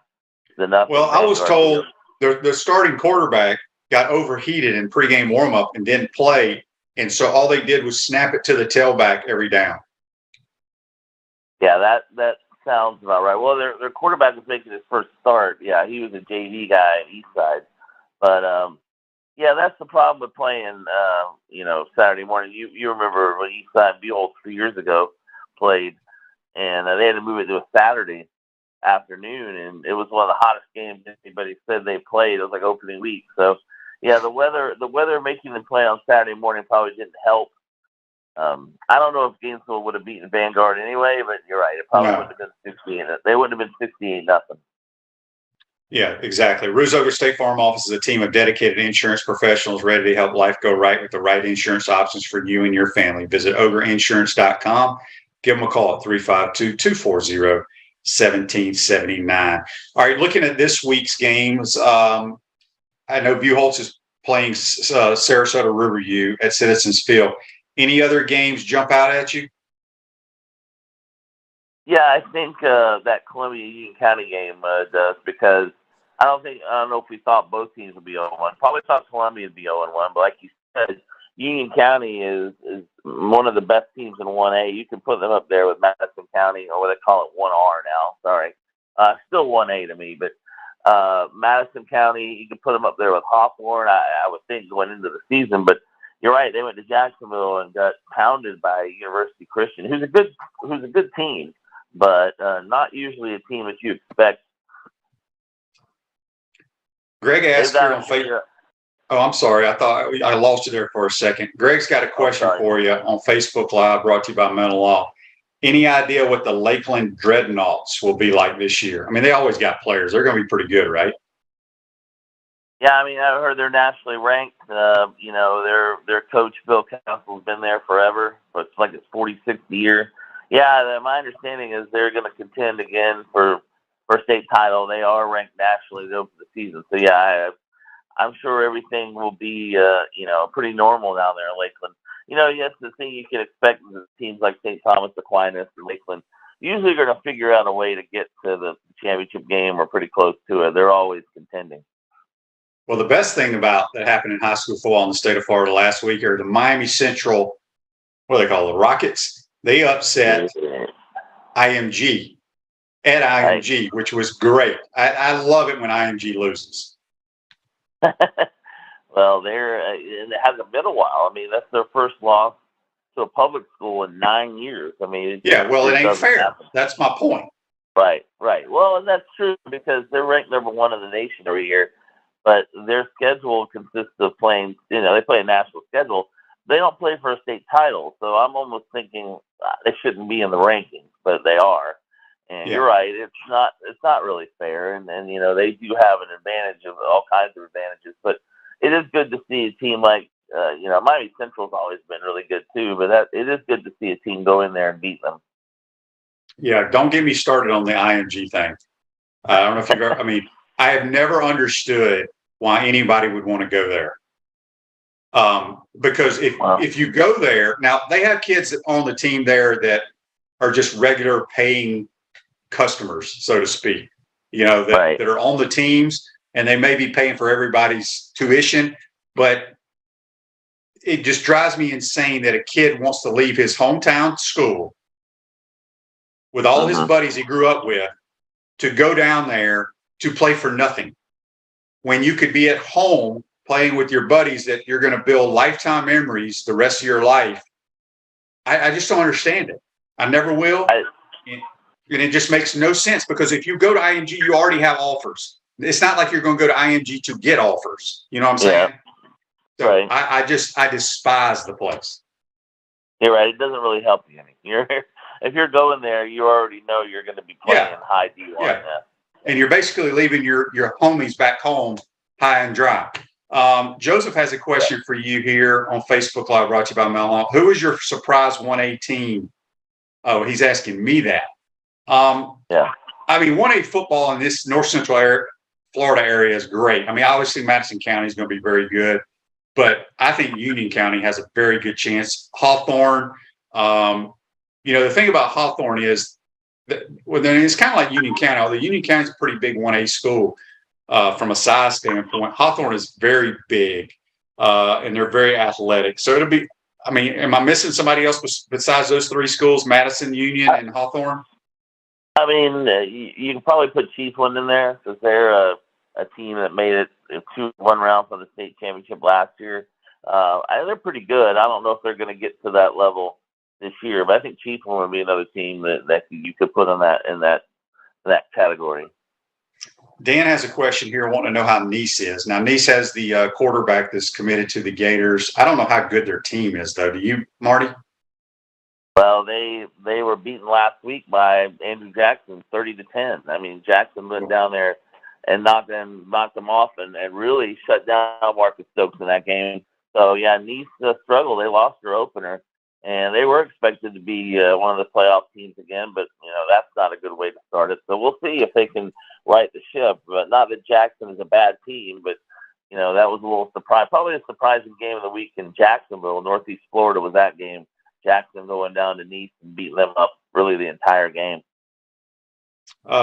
Speaker 2: Well, I was told the starting quarterback got overheated in pregame warmup and didn't play, and so all they did was snap it to the tailback every down.
Speaker 8: Yeah, that sounds about right. Well, their quarterback was making his first start. Yeah, he was a JV guy at Eastside, but Yeah, that's the problem with playing, Saturday morning. You remember when Eastside Buell 3 years ago played, and they had to move it to a Saturday afternoon, and it was one of the hottest games anybody said they played. It was like opening week. So, yeah, the weather making them play on Saturday morning probably didn't help. I don't know if Gainesville would have beaten Vanguard anyway, but you're right. It probably wouldn't have been 68. They wouldn't have been 68-0.
Speaker 2: Yeah, exactly. Ruse Ogre State Farm Office is a team of dedicated insurance professionals ready to help life go right with the right insurance options for you and your family. Visit ogreinsurance.com. Give them a call at 352-240-1779. All right, looking at this week's games, I know Buchholz is playing Sarasota Riverview at Citizens Field. Any other games jump out at you?
Speaker 8: Yeah, I think that Columbia Union County game does, because I don't know if we thought both teams would be 0-1. Probably thought Columbia would be 0-1, but like you said, Union County is one of the best teams in 1A. You can put them up there with Madison County, or what they call it, 1R now. Sorry, still 1A to me, but Madison County, you can put them up there with Hawthorne. I would think going into the season, but you're right. They went to Jacksonville and got pounded by University Christian, who's a good team, but not usually a team that you expect.
Speaker 2: Greg asked here on Facebook. Oh, I'm sorry. I thought I lost you there for a second. Greg's got a question for you on Facebook Live, brought to you by Mental Law. Any idea what the Lakeland Dreadnoughts will be like this year? I mean, they always got players. They're going to be pretty good, right?
Speaker 8: Yeah, I mean, I heard they're nationally ranked. Their coach, Bill Council's been there forever. But it's like his 46th year. Yeah, my understanding is they're going to contend again for state title. They are ranked nationally over the season. So, yeah, I'm sure everything will be, pretty normal down there in Lakeland. Yes, the thing you can expect is teams like St. Thomas Aquinas and Lakeland usually are going to figure out a way to get to the championship game or pretty close to it. They're always contending.
Speaker 2: Well, the best thing about that happened in high school football in the state of Florida last week are the Miami Central, what do they call it, Rockets? They upset IMG at IMG, which was great. I love it when IMG loses.
Speaker 8: Well, it hasn't been a while. I mean, that's their first loss to a public school in 9 years. I mean,
Speaker 2: it ain't fair. Happen. That's my point.
Speaker 8: Right. Well, and that's true because they're ranked number 1 in the nation every year, but their schedule consists of playing. They play a national schedule. They don't play for a state title, so I'm almost thinking they shouldn't be in the rankings, but they are. And you're right; it's not really fair. And they do have an advantage of all kinds of advantages, but it is good to see a team like Miami Central's always been really good too. But it is good to see a team go in there and beat them.
Speaker 2: Yeah, don't get me started on the IMG thing. I don't know if you've ever. I mean, I have never understood why anybody would want to go there. Because if you go there now, they have kids on the team there that are just regular paying customers, so to speak, that are on the teams, and they may be paying for everybody's tuition, but it just drives me insane that a kid wants to leave his hometown school with all his buddies he grew up with to go down there to play for nothing when you could be at home playing with your buddies that you're going to build lifetime memories the rest of your life. I just don't understand it. I never will. And it just makes no sense because if you go to IMG, you already have offers. It's not like you're going to go to IMG to get offers. You know what I'm saying? Yeah. So I despise the place.
Speaker 8: You're right. It doesn't really help you any. If you're going there, you already know you're going to be playing high D1. Yeah.
Speaker 2: And you're basically leaving your homies back home high and dry. Joseph has a question for you here on Facebook Live, brought to you by Melon. Who is your surprise 1A team? Oh, he's asking me that. I mean, 1A football in this North Central Florida area is great. I mean, obviously Madison County is going to be very good, but I think Union County has a very good chance. Hawthorne, the thing about Hawthorne is that it's kind of like Union County, although Union County is a pretty big 1A school. From a size standpoint, Hawthorne is very big, and they're very athletic. So it'll be, I mean, am I missing somebody else besides those 3 schools, Madison, Union, and Hawthorne?
Speaker 8: I mean, you can probably put Chiefland in there because they're a a team that made it 2-1 round for the state championship last year. They're pretty good. I don't know if they're going to get to that level this year, but I think Chiefland would be another team that you could put on in that category.
Speaker 2: Dan has a question here. Wanting to know how Nice is. Now, Nice has the quarterback that's committed to the Gators. I don't know how good their team is, though. Do you, Marty?
Speaker 8: Well, they were beaten last week by Andrew Jackson, 30-10. I mean, Jackson went down there and knocked them off and really shut down Marcus Stokes in that game. So, yeah, Nice struggled. They lost their opener, and they were expected to be one of the playoff teams again, but, that's not a good way to start it. So we'll see if they can right the ship. But not that Jackson is a bad team, but, that was a little surprise. Probably a surprising game of the week in Jacksonville. Northeast Florida was that game. Jackson going down to Nice and beating them up really the entire game.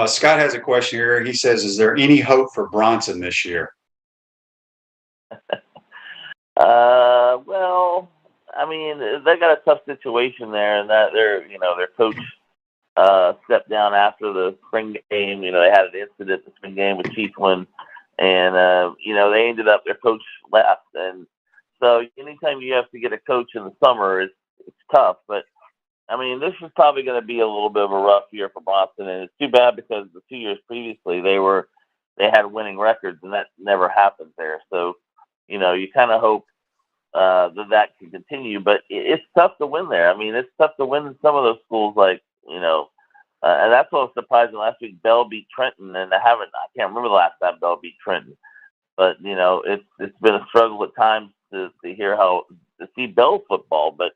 Speaker 2: Scott has a question here. He says, is there any hope for Bronson this year?
Speaker 8: Well, I mean, they got a tough situation there, and that their coach stepped down after the spring game. They had an incident in the spring game with Chiefland, and they ended up, their coach left, and so anytime you have to get a coach in the summer, it's tough. But I mean, this is probably going to be a little bit of a rough year for Boston, and it's too bad because the 2 years previously they had winning records, and that never happened there. So you kind of hope that can continue, but it's tough to win there. I mean, it's tough to win in some of those schools, like and that's what was surprising last week. Bell beat Trenton, and I can't remember the last time Bell beat Trenton, but it's been a struggle at times to see Bell football. But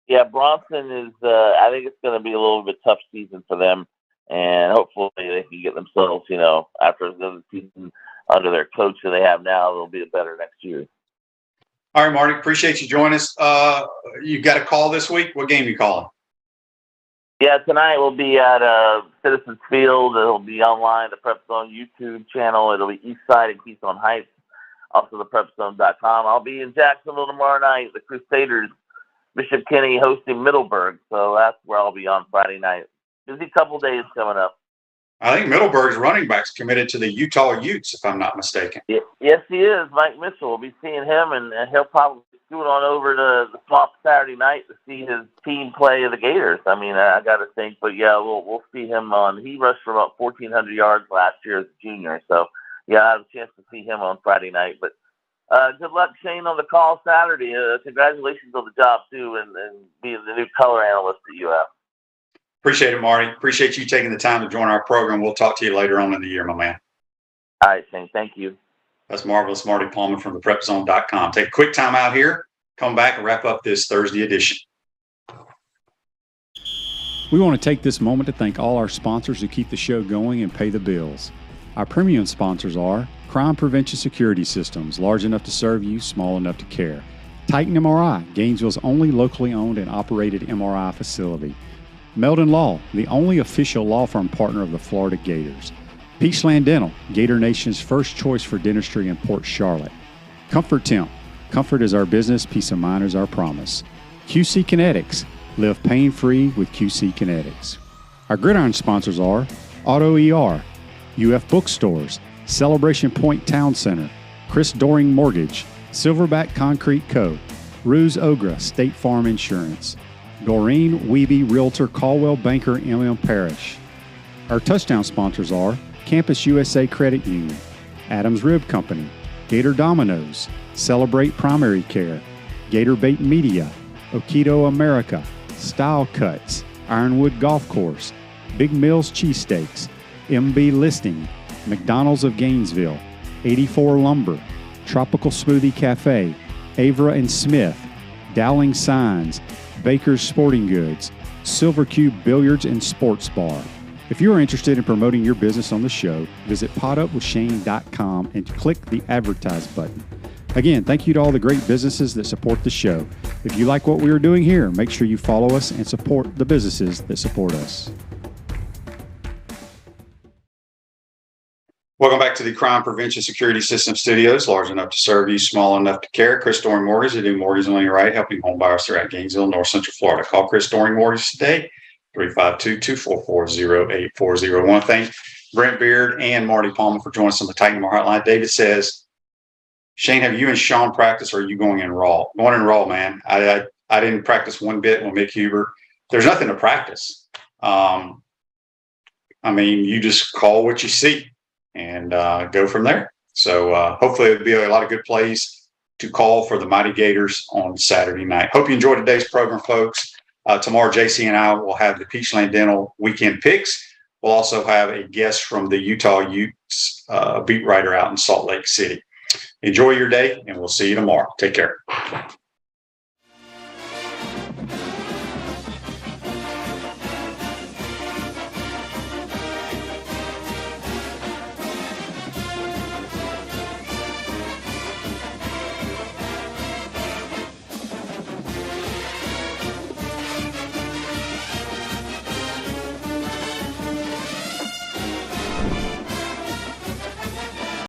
Speaker 8: yeah, Bronson is. I think it's going to be a little bit tough season for them, and hopefully they can get themselves, after the season under their coach that they have now, they'll be better next year.
Speaker 2: All right, Marty, appreciate you joining us. You got a call this week? What game you calling?
Speaker 8: Yeah, tonight we'll be at Citizens Field. It'll be online, the Prep Zone YouTube channel. It'll be East Side and Keystone Heights, also the PrepZone.com. I'll be in Jacksonville tomorrow night. The Crusaders, Bishop Kenny hosting Middleburg, so that's where I'll be on Friday night. Busy couple days coming up.
Speaker 2: I think Middleburg's running back's committed to the Utah Utes, if I'm not mistaken.
Speaker 8: Yes, he is. Mike Mitchell. We'll be seeing him, and he'll probably scoot on over to the Swamp Saturday night to see his team play the Gators. I mean, I got to think, but yeah, we'll see him on. He rushed for about 1,400 yards last year as a junior, so yeah, I have a chance to see him on Friday night. But good luck, Shane, on the call Saturday. Congratulations on the job too, and being the new color analyst at UF.
Speaker 2: Appreciate it, Marty. Appreciate you taking the time to join our program. We'll talk to you later on in the year, my man.
Speaker 8: All right, Shane. Thank you.
Speaker 2: That's marvelous, Marty Pallman from the PrepZone.com. Take a quick time out here. Come back and wrap up this Thursday edition.
Speaker 4: We want to take this moment to thank all our sponsors who keep the show going and pay the bills. Our premium sponsors are Crime Prevention Security Systems, large enough to serve you, small enough to care. Titan MRI, Gainesville's only locally owned and operated MRI facility. Meldon Law, the only official law firm partner of the Florida Gators. Peachland Dental, Gator Nation's first choice for dentistry in Port Charlotte. Comfort Temp, comfort is our business, peace of mind is our promise. QC Kinetics, live pain-free with QC Kinetics. Our gridiron sponsors are Auto ER, UF Bookstores, Celebration Point Town Center, Chris Doring Mortgage, Silverback Concrete Co., Ruse Ogra State Farm Insurance, Doreen Wiebe Realtor Caldwell Banker MM Parish. Our touchdown sponsors are Campus USA Credit Union, Adams Rib Company, Gator Dominoes, Celebrate Primary Care, Gator Bait Media, Okido America, Style Cuts, Ironwood Golf Course, Big Mills Cheesesteaks, MB Listing, McDonald's of Gainesville, 84 Lumber, Tropical Smoothie Cafe, Avra and Smith, Dowling Signs, Baker's Sporting Goods, Silver Cube Billiards and Sports Bar. If you are interested in promoting your business on the show, visit potupwithshane.com and click the Advertise button. Again, thank you to all the great businesses that support the show. If you like what we are doing here, make sure you follow us and support the businesses that support us.
Speaker 2: Welcome back to the Crime Prevention Security System Studios, large enough to serve you, small enough to care. Chris Doring Mortgage, they do mortgage on your right, helping home buyers throughout Gainesville, North Central Florida. Call Chris Doring Mortgage today, 352-244-0840. One thing, Brent Beaird and Marty Pallman for joining us on the Titan More Hotline. David says, Shane, have you and Sean practiced, or are you going in raw? Going in raw, man. I didn't practice one bit with Mick Huber. There's nothing to practice. I mean, you just call what you see and go from there. So hopefully it'll be a lot of good plays to call for the Mighty Gators on Saturday night. Hope you enjoyed today's program, folks. Tomorrow, JC and I will have the Peachland Dental weekend picks. We'll also have a guest from the Utah Utes beat writer out in Salt Lake City. Enjoy your day, and we'll see you tomorrow. Take care.